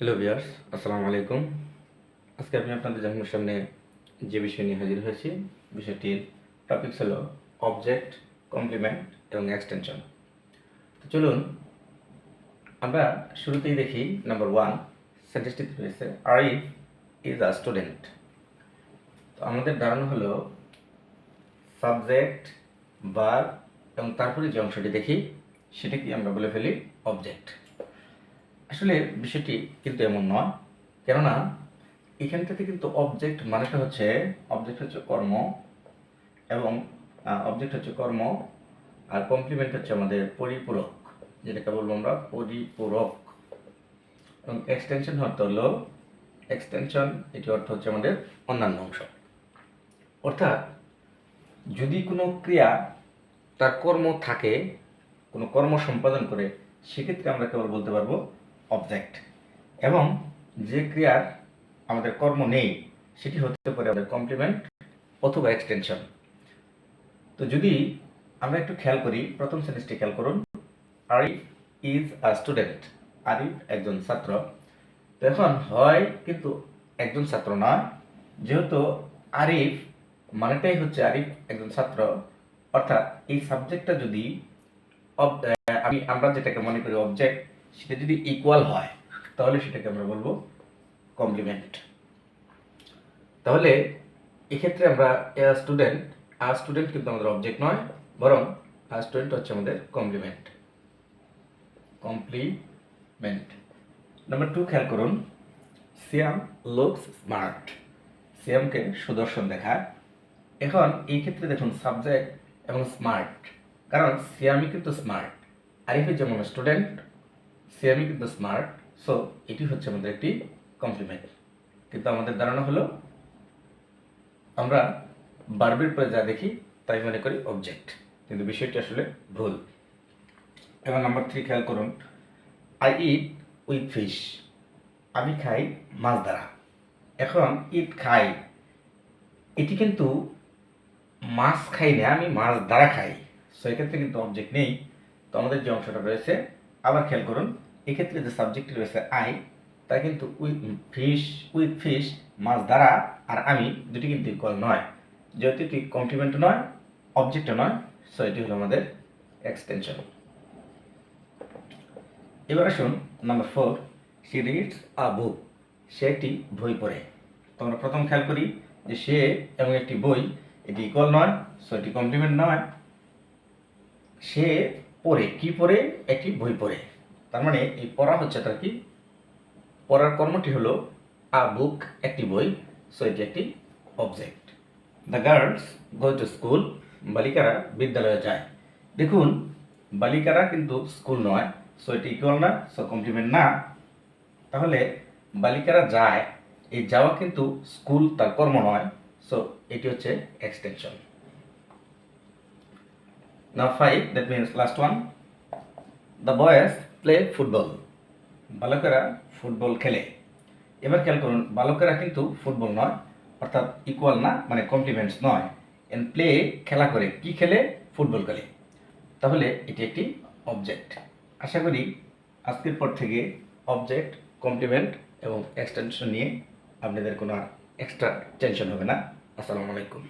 Hello viewers, আসসালামু আলাইকুম। আজকে আমি আপনাদের সামনে যে বিষয় নিয়ে হাজির হয়েছি, বিষয়টির টপিকস হলো অবজেক্ট, কমপ্লিমেন্ট এবং এক্সটেনশন। তো চলুন আমরা শুরুতেই দেখি নাম্বার 1 সেন্টেন্সটিতে রয়েছে আরিফ ইজ আ স্টুডেন্ট। তো আমাদের ধারণা হলো সাবজেক্ট, ভার্ব এবং তারপরে যে অংশটি দেখি সেটাকে আমরা বলে ফেলি অবজেক্ট। আসলে বিষয়টি কিন্তু এমন নয়, কেননা এখান থেকে কিন্তু অবজেক্ট মানেটা হচ্ছে কর্ম, এবং অবজেক্ট হচ্ছে কর্ম, আর কমপ্লিমেন্ট হচ্ছে আমাদের পরিপূরক, যেটাকে বলবো আমরা পরিপূরক। এবং এক্সটেনশন অর্থ হলো এক্সটেনশন, এটি অর্থ হচ্ছে আমাদের অন্যান্য অংশ। অর্থাৎ যদি কোনো ক্রিয়া তার কর্ম থাকে, কোনো কর্ম সম্পাদন করে, সেক্ষেত্রে আমরা কেবল বলতে পারবো অবজেক্ট। এবং যে ক্রিয়ার আমাদের কর্ম নেই সেটি হতে পারে আমাদের কমপ্লিমেন্ট অথবা এক্সটেনশন। তো যদি আমরা একটু খেয়াল করি, প্রথম সেন্টেন্সটি খেয়াল করুন, Arif is a student. Arif একজন ছাত্র। তো এখন হয় কিন্তু একজন ছাত্র নয়, যেহেতু আরিফ মানেটাই হচ্ছে আরিফ একজন ছাত্র, অর্থাৎ এই সাবজেক্টটা যদি আমরা যেটাকে মনে করি অবজেক্ট, সেটা যদি ইকুয়াল হয় তাহলে সেটাকে আমরা বলবো কমপ্লিমেন্ট। তাহলে এক্ষেত্রে আমরা স্টুডেন্ট কিন্তু আমাদের অবজেক্ট নয়, বরং স্টুডেন্ট হচ্ছে আমাদের কমপ্লিমেন্ট। নাম্বার 2 খেয়াল করুন, সিয়াম লুকস স্মার্ট। সিয়ামকে সুদর্শন দেখায়। এখন এই ক্ষেত্রে দেখুন সাবজেক্ট এবং স্মার্ট, কারণ সিয়ামই কিন্তু স্মার্ট, আরিফের যেমন স্টুডেন্ট, সিয়ামই কিন্তু স্মার্ট, সো এটি হচ্ছে আমাদের একটি কমপ্লিমেন্ট। কিন্তু আমাদের ধারণা হলো আমরা ভার্বের পরে যা দেখি তাই মনে করি অবজেক্ট, কিন্তু বিষয়টি আসলে ভুল। এবার নাম্বার 3 খেয়াল করুন, আই ইট উইথ ফিশ। আমি খাই মাছ দ্বারা। এখন ইট খাই, এটি কিন্তু মাছ খাই না, আমি মাছ দ্বারা খাই, সো এক্ষেত্রে কিন্তু অবজেক্ট নেই। তো আমাদের যে অংশটা রয়েছে, আবার খেয়াল করুন, এক্ষেত্রে যে সাবজেক্টটি রয়েছে আই, তা কিন্তু উইথ ফিশ মাছ দ্বারা, আর আমি দুটি কিন্তু ইকুয়াল নয়, যেহেতু এটি কমপ্লিমেন্ট নয়, অবজেক্ট নয়, সো এটি হলো আমাদের এক্সটেনশন। এবার আসুন নাম্বার 4, শি রিডস আ বুক। সে একটি বই পড়ে। তো আমরা প্রথম খেয়াল করি যে সে এবং একটি বই এটি ইকুয়াল নয়, সো এটি কমপ্লিমেন্ট নয়। সে পড়ে, কি পড়ে? একটি বই পড়ে। তার মানে এই পড়া হচ্ছে তার কি, পড়ার কর্মটি হলো আ বুক, একটি বই, সো এটি একটি object. The girls go to school. বালিকারা বিদ্যালয়ে যায়। দেখুন বালিকারা কিন্তু স্কুল নয়, সো এটি ইকুয়াল না, সো কমপ্লিমেন্ট না। তাহলে বালিকারা যায়, এই যাওয়া কিন্তু স্কুল তার কর্ম নয়, সো এটি হচ্ছে extension. Now 5, that means last one, the boys play football. বালকেরা ফুটবল খেলে। এবার খেয়াল করুন, বালকেরা কিন্তু ফুটবল নয়, অর্থাৎ ইকুয়াল না, মানে কমপ্লিমেন্টস নয়। এন্ড প্লে খেলা করে, কি খেলে? ফুটবল খেলে। তাহলে এটি একটি অবজেক্ট। আশা করি আজকের পর থেকে অবজেক্ট, কমপ্লিমেন্ট এবং এক্সটেনশন নিয়ে আপনাদের কোনো এক্সট্রা টেনশন হবে না। আসসালামু আলাইকুম।